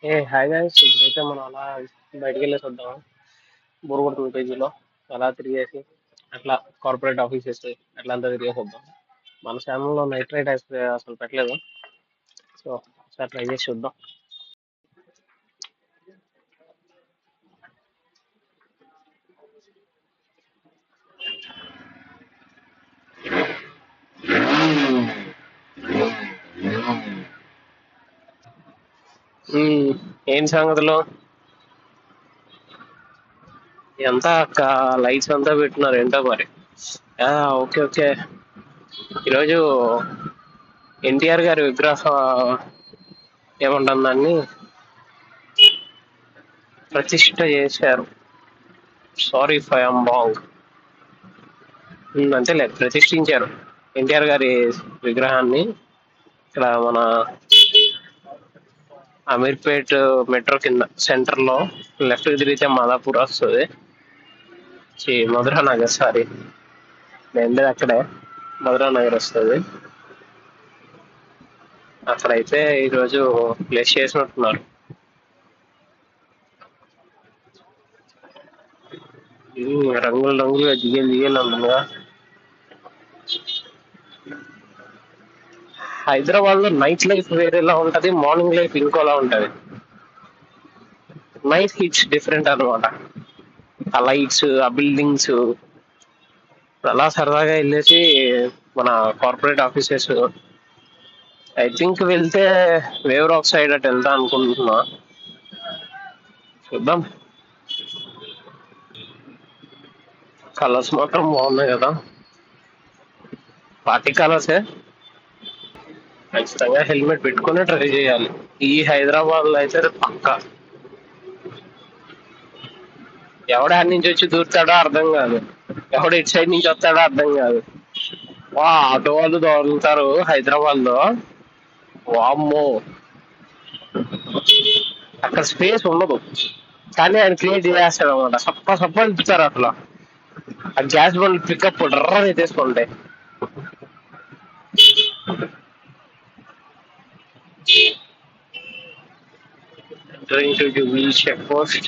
ఏ hi guys, ఇప్పుడైతే మనం అలా బయటికి వెళ్ళేసి వద్దాం. బోర్ కొడుతుంది పేజీలో అలా తిరిగేసి అట్లా కార్పొరేట్ ఆఫీసెస్ అట్లా అంతా తిరిగేసి వద్దాం. మన ఛానల్లో నైట్ రైడ్ అసలు పెట్టలేదు, సో ఒకసారి ట్రై చేసి చూద్దాం. ఏం సంగతిలో ఎంత లైట్స్ అంతా పెట్టినారు ఏంటో మరి. ఓకే ఓకే, ఈరోజు ఎన్టీఆర్ గారి విగ్రహం ఏమంటాం దాన్ని ప్రతిష్ఠ చేశారు. Sorry if I'm wrong. అంతేలే, ప్రతిష్ఠించారు ఎన్టీఆర్ గారి విగ్రహాన్ని ఇక్కడ మన అమీర్పేట్ మెట్రో కింద సెంటర్ లో లెఫ్ట్ కి తిరిగితే మాదాపూర్ వస్తుంది. మధురా నగర్, సారీ నేను అక్కడే మధురా నగర్ వస్తుంది. అక్కడైతే ఈరోజు ప్లేస్ చేసినట్టున్నారు. రంగులు రంగులుగా జిగేలు జిగేలు ఉంటుందిగా. హైదరాబాద్ లో నైట్ లైఫ్ వేరేలా ఉంటది, మార్నింగ్ లైఫ్ ఇంకోలా ఉంటది. నైట్ హిట్స్ డిఫరెంట్ అనమాట. ఆ లైట్స్, ఆ బిల్డింగ్స్, అలా సరదాగా వెళ్ళేసి మన కార్పొరేట్ ఆఫీసెస్ ఐ థింక్ వెళ్తే వేవ్ రాక్ సైడ్ అటు వెళ్తా అనుకుంటున్నా. చూద్దాం. కలర్స్ మాత్రం బాగున్నాయి కదా, పార్టీ కలర్సే. ఖచ్చితంగా హెల్మెట్ పెట్టుకుని ట్రై చేయాలి ఈ హైదరాబాద్ లో అయితే పక్కా. ఎవడ ఆడి నుంచి వచ్చి దూరుతాడో అర్థం కాదు, ఎవడ ఇటు సైడ్ నుంచి వస్తాడో అర్థం కాదు. ఆటో వాళ్ళు దొరుకుతారు హైదరాబాద్ లో, వామ్మో అక్కడ స్పేస్ ఉండదు. కానీ ఆయన క్రియేట్ చేస్తాడు అనమాట, సప్ప సప్ప ఇస్తారు అట్లా. ఆ గ్యాస్ బండ్ పికప్ డ్రర్ తీసుకుంటాయి. చెక్ పోస్ట్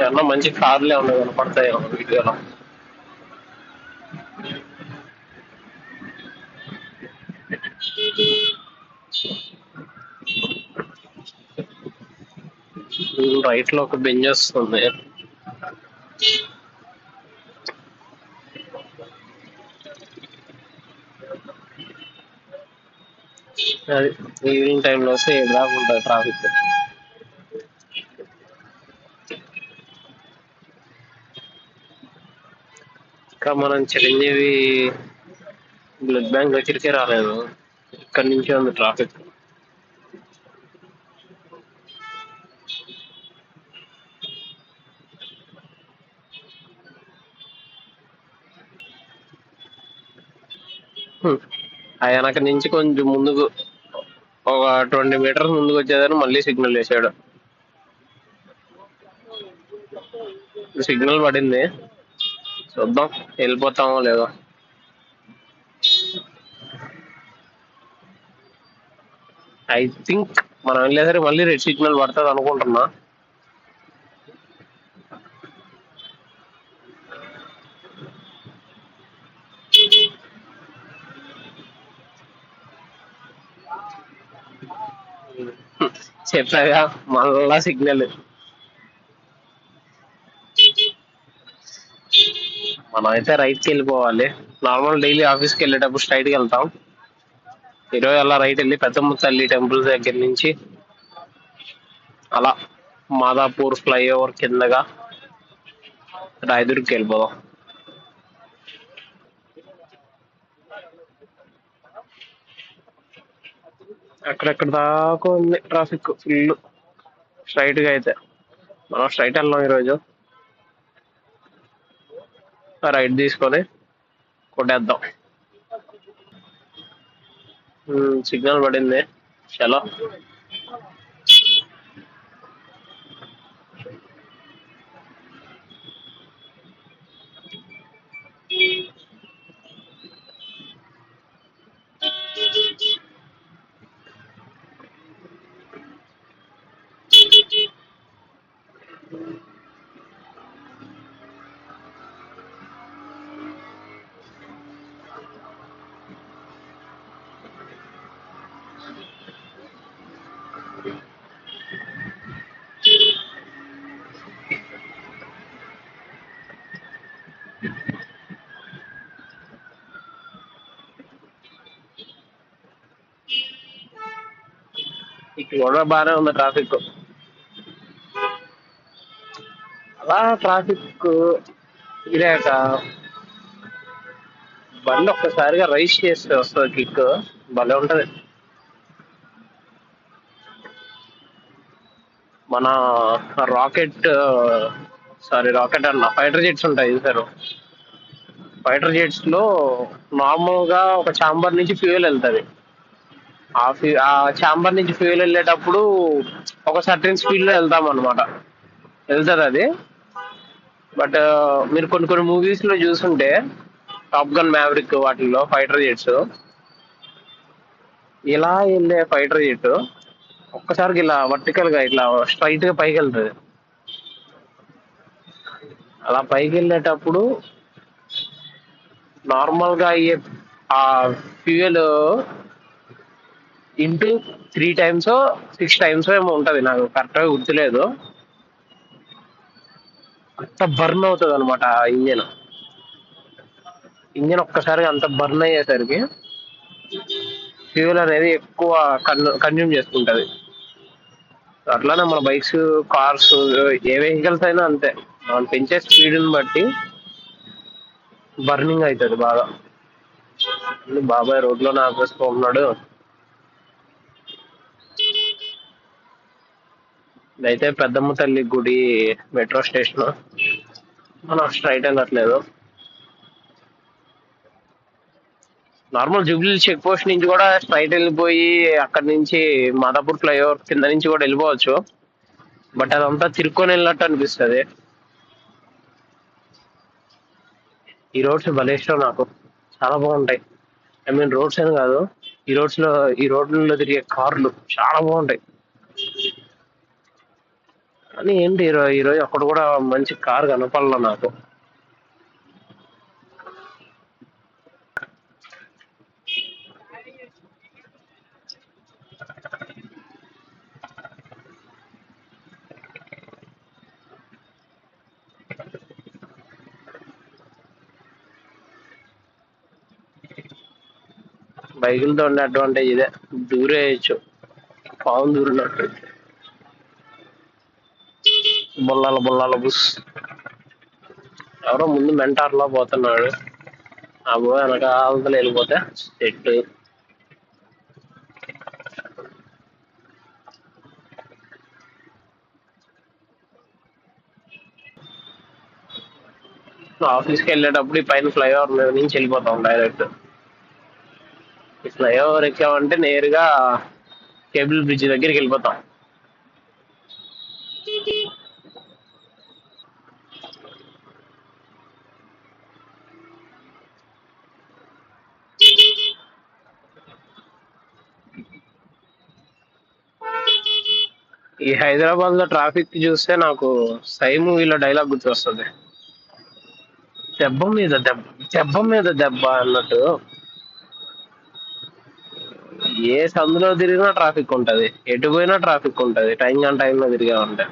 ఏమన్నా మంచి కార్లే ఉన్నాయి కనపడతాయి వీడియోలో. రైట్ లో ఒక బెంచ్ వస్తుంది. అది ఈవినింగ్ టైంలో వస్తే దాకా ఉంటుంది ట్రాఫిక్. ఇంకా మనం చిరంజీవి బ్లడ్ బ్యాంక్ దగ్గరికే రాలేదు, ఇక్కడి నుంచే ఉంది ట్రాఫిక్. ఆయన నుంచి కొంచెం ముందుకు ఒక 20 మీటర్స్ ముందుకు వచ్చేదాన్ని మళ్ళీ సిగ్నల్ వేసాడు. సిగ్నల్ పడింది, చూద్దాం వెళ్ళిపోతామో లేదో. ఐ థింక్ మనం వెళ్ళేసరికి మళ్ళీ రెడ్ సిగ్నల్ పడుతుంది అనుకుంటున్నా. చెప్పాగా మళ్ళా సిగ్నల్. మనం అయితే రైట్కి వెళ్ళిపోవాలి. నార్మల్ డైలీ ఆఫీస్కి వెళ్ళేటప్పుడు స్ట్రైట్కి వెళ్తాం. ఈరోజు అలా రైట్ వెళ్ళి పెద్దమ్మ తల్లి టెంపుల్ దగ్గర నుంచి అలా మాదాపూర్ ఫ్లైఓవర్ కిందగా రాయదుర్గ్కి వెళ్ళిపోదాం. అక్కడెక్కడ దాకా ఉంది ట్రాఫిక్ ఫుల్. స్ట్రైట్ గా అయితే మనం స్ట్రైట్ వెళ్దాం ఈరోజు, రైట్ తీసుకొని కొట్టేద్దాం. సిగ్నల్ పడింది, చలో. ఇక్కడ కూడా బాగానే ఉంది ట్రాఫిక్. అలా ట్రాఫిక్ ఇరాక బండి ఒక్కసారిగా రైస్ చేస్తే వస్తుంది కిక్, భలే ఉంటది. మన రాకెట్, రాకెట్ అన్న ఫైటర్ జెట్స్ ఉంటాయి చూసారు. ఫైటర్ జెట్స్ లో నార్మల్ గా ఒక చాంబర్ నుంచి ఫ్యూయల్ వెళ్తది. ఆ చాంబర్ నుంచి ఫ్యూయల్ వెళ్ళేటప్పుడు ఒక సర్టెన్ స్పీడ్ లో వెళ్తాం అనమాట, వెళ్తుంది అది. బట్ మీరు కొన్ని కొన్ని మూవీస్ లో చూసుంటే, టాప్ గన్ మ్యావరిక్ వాటిల్లో ఫైటర్ జెట్స్, ఇలా వెళ్ళే ఫైటర్ జెట్ ఒక్కసారికి ఇలా వర్టికల్ గా ఇట్లా స్ట్రైట్ గా పైకి వెళ్తుంది. అలా పైకి వెళ్ళేటప్పుడు నార్మల్ గా అయ్యే ఆ ఫ్యూయల్ ఇంటూ 3 times 6 times ఏమో ఉంటది, నాకు కరెక్ట్ గా గుర్తులేదు. అంత బర్న్ అవుతుంది అనమాట ఆ ఇంజన్. ఒక్కసారిగా అంత బర్న్ అయ్యేసరికి ఫ్యూయల్ అనేది ఎక్కువ కన్జ్యూమ్ చేసుకుంటది. అట్లానే మన బైక్స్, కార్స్, ఏ వెహికల్స్ అయినా అంతే, మనం పెంచే స్పీడ్ని బట్టి బర్నింగ్ అవుతుంది బాగా. బాబాయ్ రోడ్లోనే ఆపేస్తూ ఉన్నాడు. ఇదైతే పెద్దమ్మ తల్లి గుడి మెట్రో స్టేషన్. మనం స్ట్రైట్ వెళ్ళట్లేదు, నార్మల్ జూబ్లీ చెక్ పోస్ట్ నుంచి కూడా స్ట్రైట్ వెళ్ళిపోయి అక్కడి నుంచి మాదాపూర్ ఫ్లైఓవర్ కింద నుంచి కూడా వెళ్ళిపోవచ్చు. బట్ అదంతా తిరుక్కొని వెళ్ళినట్టు అనిపిస్తుంది. ఈ రోడ్స్ భలే ఇష్టం నాకు, చాలా బాగుంటాయి. ఐ మీన్ రోడ్స్ అని కాదు, ఈ రోడ్లలో తిరిగే కార్లు చాలా బాగుంటాయి. కానీ ఏంటి ఈరోజు అక్కడ కూడా మంచి కార్ కనపడలా నాకు. బైకులతో ఉండే అడ్వాంటేజ్ ఇదే, దూరేయచ్చు, పావును దూరినట్టు. బొల్లాల బొల్లాల బుస్. ఎవరో ముందు మెంటార్ లో పోతున్నాడు, ఆ బో వెనకాలతో వెళ్ళిపోతే సెట్. ఆఫీస్కి వెళ్ళేటప్పుడు ఈ పైన ఫ్లైఓవర్ మీద నుంచి వెళ్ళిపోతాం డైరెక్ట్. ఈ ఫ్లైఓవర్ ఎక్కామంటే నేరుగా కేబుల్ బ్రిడ్జ్ దగ్గరికి వెళ్ళిపోతాం. ఈ హైదరాబాద్ లో ట్రాఫిక్ చూస్తే నాకు సై మూవీలో డైలాగ్ గుర్తొస్తుంది, దెబ్బ మీద దెబ్బ, దెబ్బ మీద దెబ్బ అన్నట్టు. ఏ సందులో తిరిగినా ట్రాఫిక్ ఉంటది, ఎటు పోయినా ట్రాఫిక్ ఉంటది, టైం కానీ టైంలో తిరిగా ఉంటే.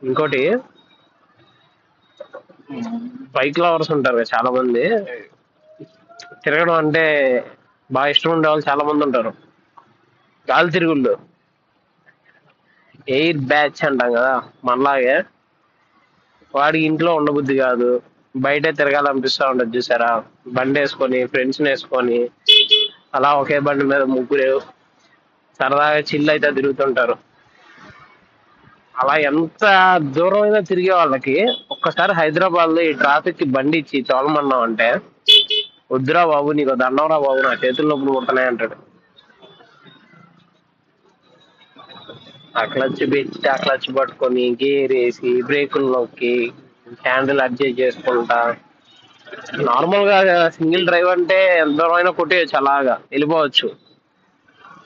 ఇంకోటి, బైక్ లవర్స్ ఉంటారు కదా చాలా మంది, తిరగడం అంటే బాగా ఇష్టం ఉండే వాళ్ళు చాలా మంది ఉంటారు. గాలి తిరుగుళ్ళు, ఎయిర్ బ్యాచ్ అంటాం కదా మనలాగే. వాడికి ఇంట్లో ఉండబుద్ధి కాదు, బయటే తిరగాలనిపిస్తా ఉంటది చూసారా, బండి వేసుకొని ఫ్రెండ్స్ వేసుకొని అలా ఒకే బండి మీద ముగ్గురు సరదాగా చిల్ అయితే తిరుగుతుంటారు. అలా ఎంత దూరం అయినా తిరిగే వాళ్ళకి ఒక్కసారి హైదరాబాద్ లో ఈ ట్రాఫిక్ కి బండి ఇచ్చి తోలమన్నాం అంటే, వద్దురా బాబు నీకు దండంరా బాబు, నా చేతులు నొప్పులు పుడుతున్నాయి అంటాడు. ఆ క్లచ్ పెట్టి ఆ క్లచ్ పట్టుకొని గేర్ వేసి బ్రేకులు నొక్కి హ్యాండిల్ అడ్జస్ట్ చేసుకుంటా, నార్మల్ గా సింగిల్ డ్రైవ్ అంటే ఎంత దూరం అయినా కొట్టేయచ్చు, అలాగా వెళ్ళిపోవచ్చు.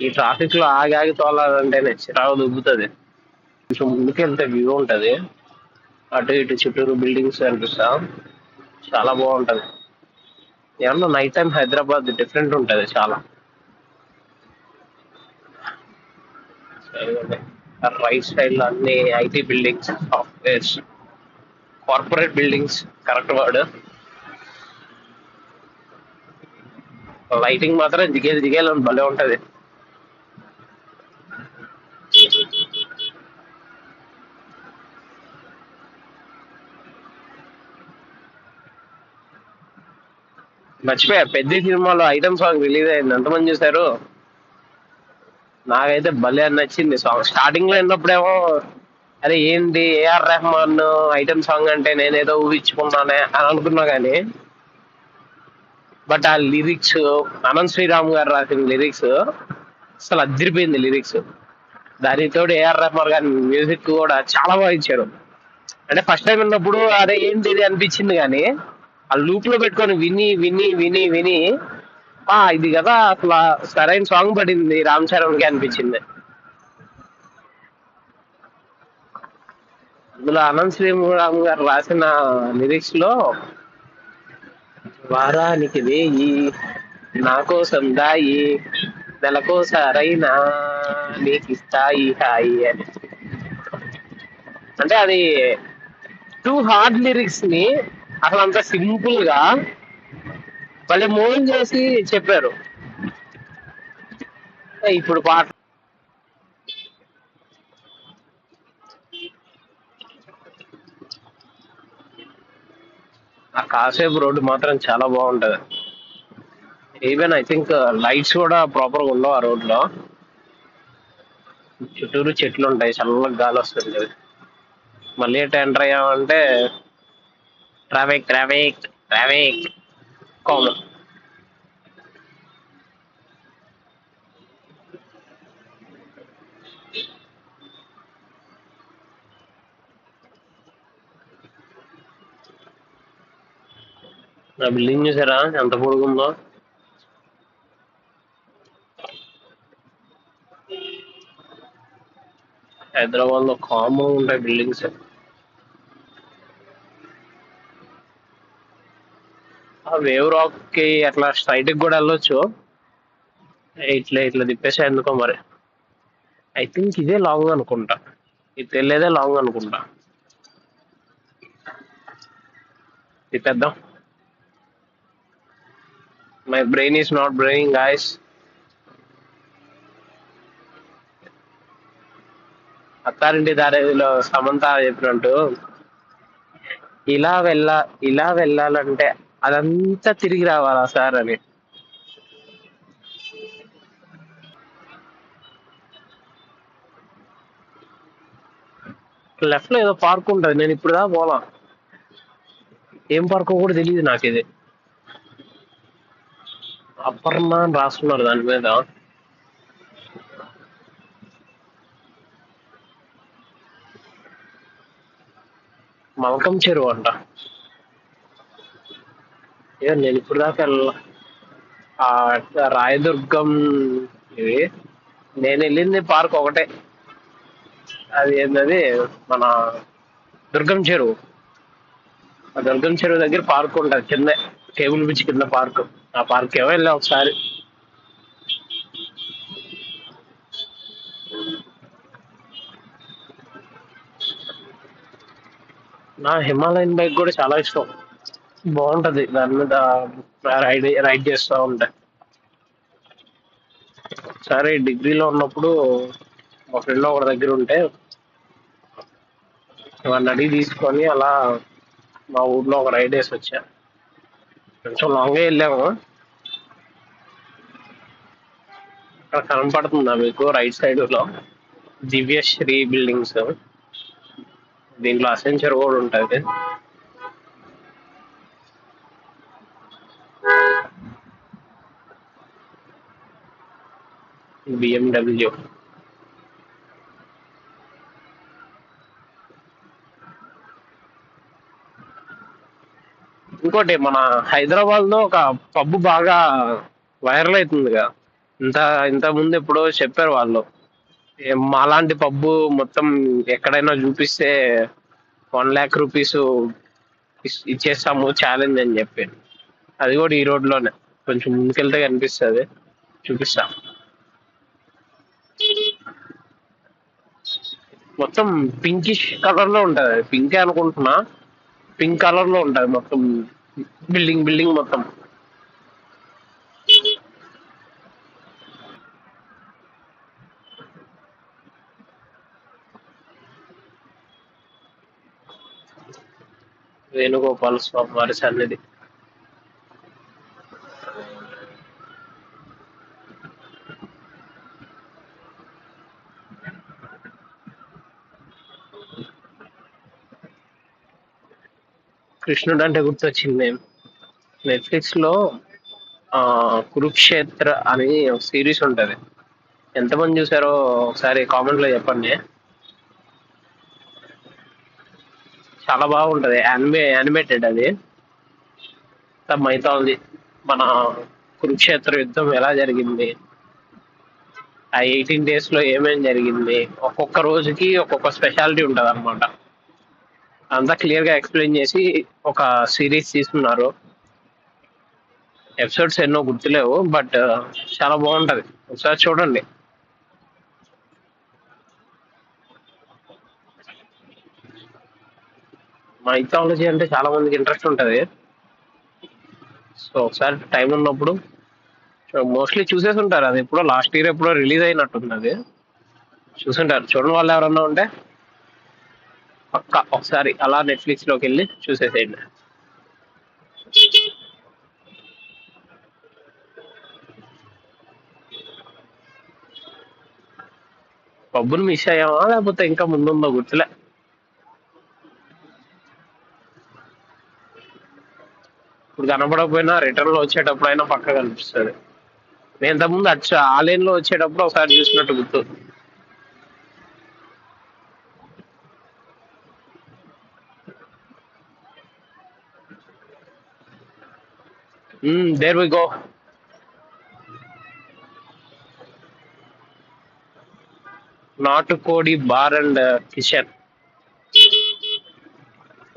ఈ ట్రాఫిక్ లో ఆగి ఆగి తోలాలంటేనే చిరాకు దుబ్బుతుంది. కొంచెం ముందుకెళ్తే వ్యూ ఉంటది, అటు ఇటు చుట్టూరు బిల్డింగ్స్ కనిపిస్తా, చాలా బాగుంటది. ఏమన్నా నైట్ టైం హైదరాబాద్ డిఫరెంట్ ఉంటది చాలా. సరే. రైట్ సైడ్ లో అన్ని IT buildings, softwares, corporate buildings, correct word. Lighting మాత్రం దిగేది దిగేలా భలే ఉంటది. మర్చిపోయా, పెద్ద సినిమాలో ఐటమ్ సాంగ్ రిలీజ్ అయింది, ఎంతమంది చూసారు? నాకైతే భలే నచ్చింది సాంగ్. స్టార్టింగ్ లో విన్నప్పుడేమో అరే ఏంటి ఏఆర్ రెహమాన్ ఐటమ్ సాంగ్ అంటే నేనేదో ఊహించుకున్నానే అని అనుకున్నా గానీ, బట్ ఆ లిరిక్స్, అనంత్ శ్రీరామ్ గారు రాసిన లిరిక్స్ అసలు అదిరిపోయింది లిరిక్స్. దానితో ఏఆర్ రెహమాన్ గారి మ్యూజిక్ కూడా చాలా బాగా ఇచ్చారు. అంటే ఫస్ట్ టైం విన్నప్పుడు అదే ఏంటి ఇది అనిపించింది, కానీ ఆ లూప్ లో పెట్టుకొని విని విని విని విని ఇది కదా అసలు సరైన సాంగ్ పడింది రామ్ చరణ్ కి అనిపించింది. అందులో అనంత్ శ్రీరామ్ గారు రాసిన లిరిక్స్ లో వారానికి వేయి, నా కోసం దాయి, నెలకోసారైనా నీకు ఇస్తాయి హాయి అని. అంటే అది టూ హార్డ్ లిరిక్స్ ని అసలు అంత సింపుల్ గా వాళ్ళే మోల్డ్ చేసి చెప్పారు. ఇప్పుడు పాట ఆ కాసేపు రోడ్డు మాత్రం చాలా బాగుంటది. ఈవెన్ ఐ థింక్ లైట్స్ కూడా ప్రాపర్ గా ఉండవు ఆ రోడ్ లో. చుట్టూరు చెట్లు ఉంటాయి, చల్లగా గాలి వస్తుంది. మళ్ళీ ఎటు ఎంటర్ అయ్యామంటే ట్రాఫిక్ ట్రాఫిక్ ట్రాఫిక్ కామన్. ఆ బిల్డింగ్ చూసారా ఎంత పొడుగుందో? హైదరాబాద్ లో కామన్ ఉంటాయి బిల్డింగ్స్. ఆ వేవ్ రాక్ కి అట్లా స్ట్రైట్ కి కూడా వెళ్ళొచ్చు. ఇట్లా ఇట్లా తిప్పేసా ఎందుకో మరి. ఐ థింక్ ఇదే లాంగ్ అనుకుంటా, ఇది తెలియదే లాంగ్ అనుకుంటా. తిప్పేద్దాం. My brain is not braining guys. అత్తారింటి దారేదిలో సమంత చెప్పినట్టు ఇలా వెళ్ళా ఇలా వెళ్ళాలంటే అదంతా తిరిగి రావాలా సార్ అని. లెఫ్ట్ లో ఏదో పార్క్ ఉంటది, నేను ఇప్పుడు దా పోలా. ఏం పార్క్ కూడా తెలియదు నాకు ఇది. అపర్ణ అని రాస్తున్నారు దాని మీద. మల్కం చెరువు అంట. నేను ఇప్పుడు దాకా వెళ్ళా. ఆ రాయదుర్గం ఇది, నేను వెళ్ళింది పార్క్ ఒకటే. అది ఏంటది, మన దుర్గం చెరువు. ఆ దుర్గం చెరువు దగ్గర పార్క్ ఉంటుంది కింద, కేబుల్ బ్రిడ్జ్ కింద పార్క్. ఆ పార్క్ ఏమో వెళ్ళా ఒకసారి. నా హిమాలయన్ బైక్ కూడా చాలా ఇష్టం, బాగుంటది దాని మీద రైడ్ రైడ్ చేస్తూ ఉంటాయి. సరే డిగ్రీలో ఉన్నప్పుడు మా ఫ్రెండ్ ఒకటి దగ్గర ఉంటే వాడిని అడిగి తీసుకొని అలా మా ఊర్లో ఒక రైడ్ వేసి వచ్చా. కొంచెం లాంగే వెళ్ళాము. అక్కడ కనపడుతుందా మీకు రైట్ సైడ్ లో దివ్యశ్రీ బిల్డింగ్స్? దీంట్లో అసెంచర్ కూడా ఉంటుంది. బిఎండబ్ల్యూ. ఇంకోటి మన హైదరాబాద్ లో ఒక పబ్ బాగా వైరల్ అవుతుందిగా. ఇంత ఇంత ముందు ఎప్పుడో చెప్పారు వాళ్ళు, మాలాంటి పబ్బు మొత్తం ఎక్కడైనా చూపిస్తే 1 lakh rupees ఇచ్చేస్తాము ఛాలెంజ్ అని చెప్పి. అది కూడా ఈ రోడ్ లోనే, కొంచెం ముందుకెళ్తే కనిపిస్తుంది, చూపిస్తా. మొత్తం పింకిష్ కలర్ లో ఉంటది, పింకే అనుకుంటున్నా. పింక్ కలర్ లో ఉంటది మొత్తం, బిల్డింగ్ మొత్తం. వేణుగోపాల స్వామి వారి సన్నిధి. కృష్ణుడు అంటే గుర్తొచ్చింది, నెట్ఫ్లిక్స్ లో కురుక్షేత్ర అని ఒక సిరీస్ ఉంటది. ఎంతమంది చూసారో ఒకసారి కామెంట్ లో చెప్పండి. చాలా బాగుంటది, యానిమేటెడ్ అది. మైథాలజీ, మన కురుక్షేత్ర యుద్ధం ఎలా జరిగింది, ఆ 18 days లో ఏమేం జరిగింది, ఒక్కొక్క రోజుకి ఒక్కొక్క స్పెషాలిటీ ఉంటది అనమాట. అంతా క్లియర్ గా ఎక్స్ప్లెయిన్ చేసి ఒక సిరీస్ తీసుకున్నారు. ఎపిసోడ్స్ ఎన్నో గుర్తులేవు, బట్ చాలా బాగుంటది, ఒకసారి చూడండి. మైథాలజీ అంటే చాలా మందికి ఇంట్రెస్ట్ ఉంటది, సో ఒకసారి టైం ఉన్నప్పుడు మోస్ట్లీ చూసేసి ఉంటారు. అది ఎప్పుడో లాస్ట్ ఇయర్ ఎప్పుడో రిలీజ్ అయినట్టుంది అది. చూసుంటారు, చూడని వాళ్ళు ఎవరన్నా ఉంటే పక్కా ఒకసారి అలా నెట్ఫ్లిక్స్ లోకి వెళ్ళి చూసేసేయండి. పబ్బుని మిస్ అయ్యామా లేకపోతే ఇంకా ముందుందో గుర్తులే. ఇప్పుడు కనపడకపోయినా రిటర్న్ లో వచ్చేటప్పుడు అయినా పక్క కనిపిస్తుంది. నేను ఇంతకుముందు ఆ లేన్ లో వచ్చేటప్పుడు ఒకసారి చూసినట్టు గుర్తు. There we go. Natukodi bar and kitchen,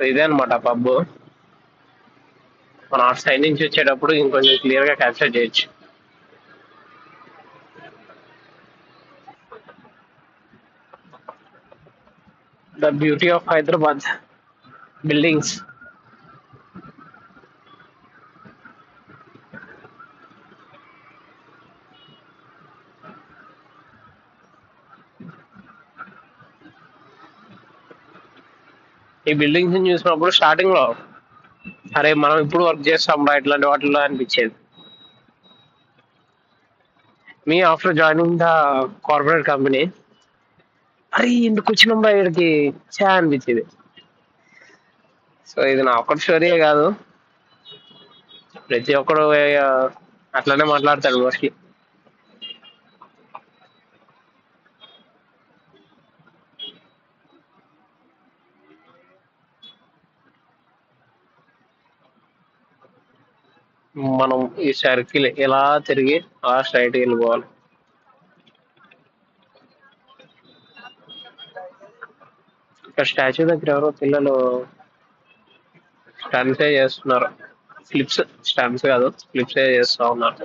ఇదే అనమాట పబ్. మన ఆ సైడ్ నుంచి వచ్చేటప్పుడు ఇంకొంచెం క్లియర్ గా క్యాప్చర్ చేయొచ్చు. The beauty of Hyderabad, buildings. ఈ బిల్డింగ్స్ చూసినప్పుడు స్టార్టింగ్ లో అరే మనం ఇప్పుడు వర్క్ చేస్తాం రా ఇట్లాంటి వాటిల్లో అనిపించేది. మీ after joining the corporate company, అరే ఎందుకు వచ్చినాం రా ఇక్కడికి చా అనిపించేది. సో ఇది నా ఒక్కటి స్టోరీయే కాదు, ప్రతి ఒక్కడు అట్లానే మాట్లాడతాడు మోస్ట్లీ. మనం ఈ సర్కిల్ ఇలా తిరిగి అలా స్ట్రైట్ వెళ్ళిపోవాలి. ఇక్కడ స్టాచ్యూ దగ్గర ఎవరో పిల్లలు స్టన్స్ చేస్తున్నారు, ఫ్లిప్స్, స్టన్స్ కాదు ఫ్లిప్స్ చేస్తా ఉన్నారు.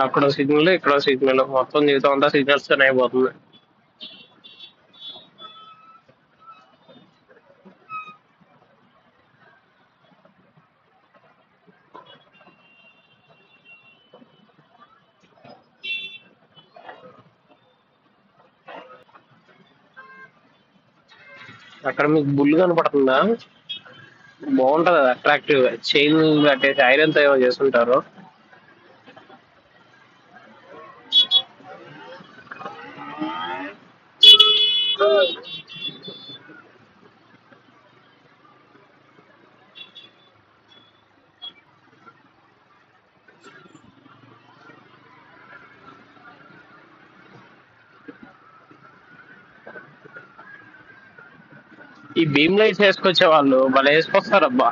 అక్కడ సిగ్నల్, ఇక్కడ సిగ్నల్, మొత్తం జీవితం అంతా సిగ్నల్స్ తోనే అయిపోతుంది. అక్కడ మీకు బుల్ కనపడుతుందా? బాగుంటది, అది అట్రాక్టివ్ గా చైన్ కట్టేసి ఐరన్ తో ఏమో చేస్తుంటారు. ఈ బీమ్ లైట్స్ వేసుకొచ్చే వాళ్ళు భలే వేసుకొస్తారబ్బా.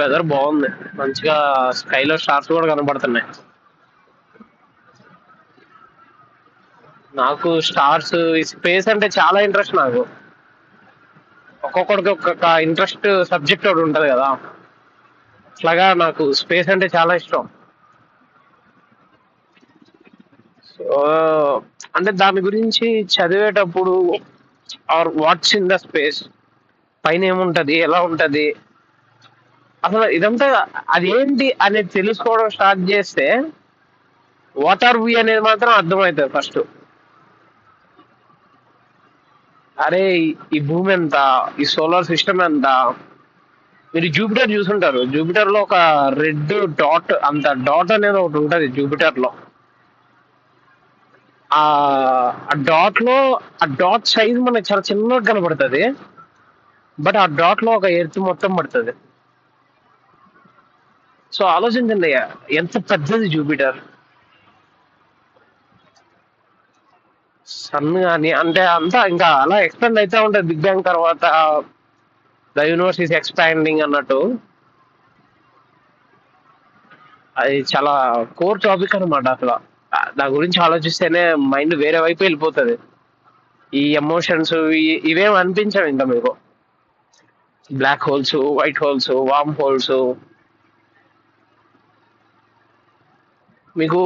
వెదర్ బాగుంది, మంచిగా స్కైలో స్టార్స్ కూడా కనబడుతున్నాయి. నాకు స్టార్స్, ఈ స్పేస్ అంటే చాలా ఇంట్రెస్ట్ నాకు. ఒక్కొక్కడికి ఒక్కొక్క ఇంట్రెస్ట్ సబ్జెక్ట్ ఒకటి ఉంటది కదా, అట్లాగా నాకు స్పేస్ అంటే చాలా ఇష్టం. సో అంటే దాని గురించి చదివేటప్పుడు, or what's in the space, పైన ఏముంటది, ఎలా ఉంటది, అసలు ఇదంతా అది ఏంటి అనేది తెలుసుకోవడం స్టార్ట్ చేస్తే వాట్ ఆర్ వి అనేది మాత్రం అర్థమవుతుంది ఫస్ట్. అరే ఈ భూమి ఎంత, ఈ సోలార్ సిస్టమ్ ఎంత. మీరు జూపిటర్ చూసుంటారు, జూపిటర్ లో ఒక రెడ్ డాట్, అంత డాట్ అనేది ఒకటి ఉంటది జూపిటర్ లో. ఆ డాట్ లో, ఆ డాట్ సైజ్ మనకి చాలా చిన్నగా కనబడుతుంది, బట్ ఆ డాట్ లో ఒక ఎర్త్ మొత్తం పడుతుంది. సో ఆలోచించండి ఎంత పెద్దది జూపిటర్. సన్ కానీ అంటే అంతా ఇంకా అలా ఎక్స్పెండ్ అయితే ఉంటుంది బిగ్ బ్యాంగ్ తర్వాత, ద యూనివర్స్ ఈస్ ఎక్స్పాండింగ్ అన్నట్టు. అది చాలా కోర్ టాపిక్ అనమాట అసలు. దాని గురించి ఆలోచిస్తేనే మైండ్ వేరే వైపు వెళ్ళిపోతుంది. ఈ ఎమోషన్స్ ఇవేం అనిపించవు ఇంకా మీకు. Black holes, white holes, worm holes. మీకు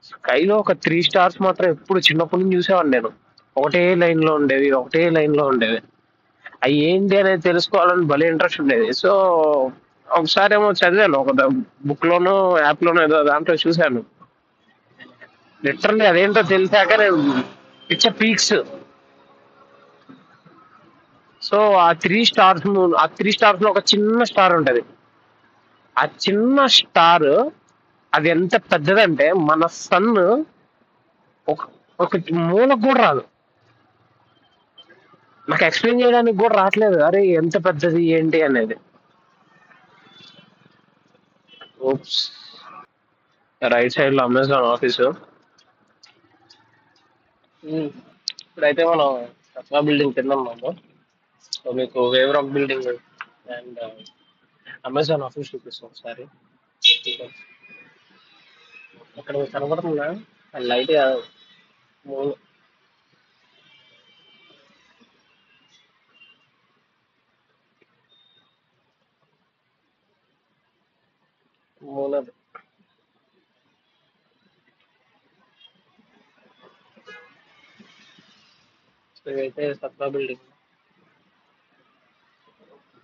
స్కైలో ఒక 3 స్టార్స్ మాత్రం ఎప్పుడు చిన్నప్పటి నుంచి చూసేవాడిని నేను. ఒకటే లైన్ లో ఉండేవి, ఒకటే లైన్ లో ఉండేవి. అవి ఏంటి అనేది తెలుసుకోవాలని భలే ఇంట్రెస్ట్ ఉండేది. సో ఒకసారి ఏమో చదివాను, ఒక బుక్ లోనో యాప్ లోనో ఏదో దాంట్లో చూశాను. లిటరల్లీ అదేంటో తెలిసాక నేను పిచ్చ పీక్స్. సో ఆ 3 స్టార్స్, ఆ 3 స్టార్స్ లో ఒక చిన్న స్టార్ ఉంటది. ఆ చిన్న స్టార్ అది ఎంత పెద్దదంటే మన సన్ ఒక ఒక మూలకు కూడా రాదు. నాకు ఎక్స్ప్లెయిన్ చేయడానికి కూడా రావట్లేదు, అరే ఎంత పెద్దది ఏంటి అనేది. ఓప్స్. రైట్ సైడ్ లో అమెజాన్ ఆఫీసు. ఇప్పుడైతే మనం సత్వా బిల్డింగ్ కింద ఉన్నాము. సో మీకు wave rock building and Amazon office చూపిస్తాం ఒకసారి. అక్కడ మీకు కనబడుతుందా లైట్? మూల మూలది. సో ఇదైతే సత్వా బిల్డింగ్.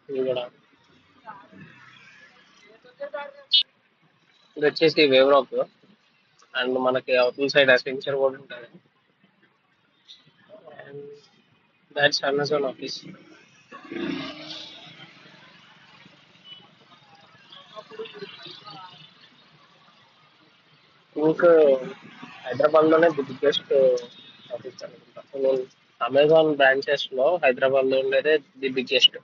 ఇది కూడా, ఇది వచ్చేసి వేవ్ రాక్. అండ్ మనకి అవుట్ సైడ్ అసెన్చర్ కూడా ఉంటుంది. And that's Amazon office. ఇంకా హైదరాబాద్ లోనే ది బిగ్గెస్ట్ ఆఫీస్ అనుకుంటా. నేను అమెజాన్ బ్రాంచెస్ లో హైదరాబాద్ లో ఉండేదే ది బిగ్గెస్ట్.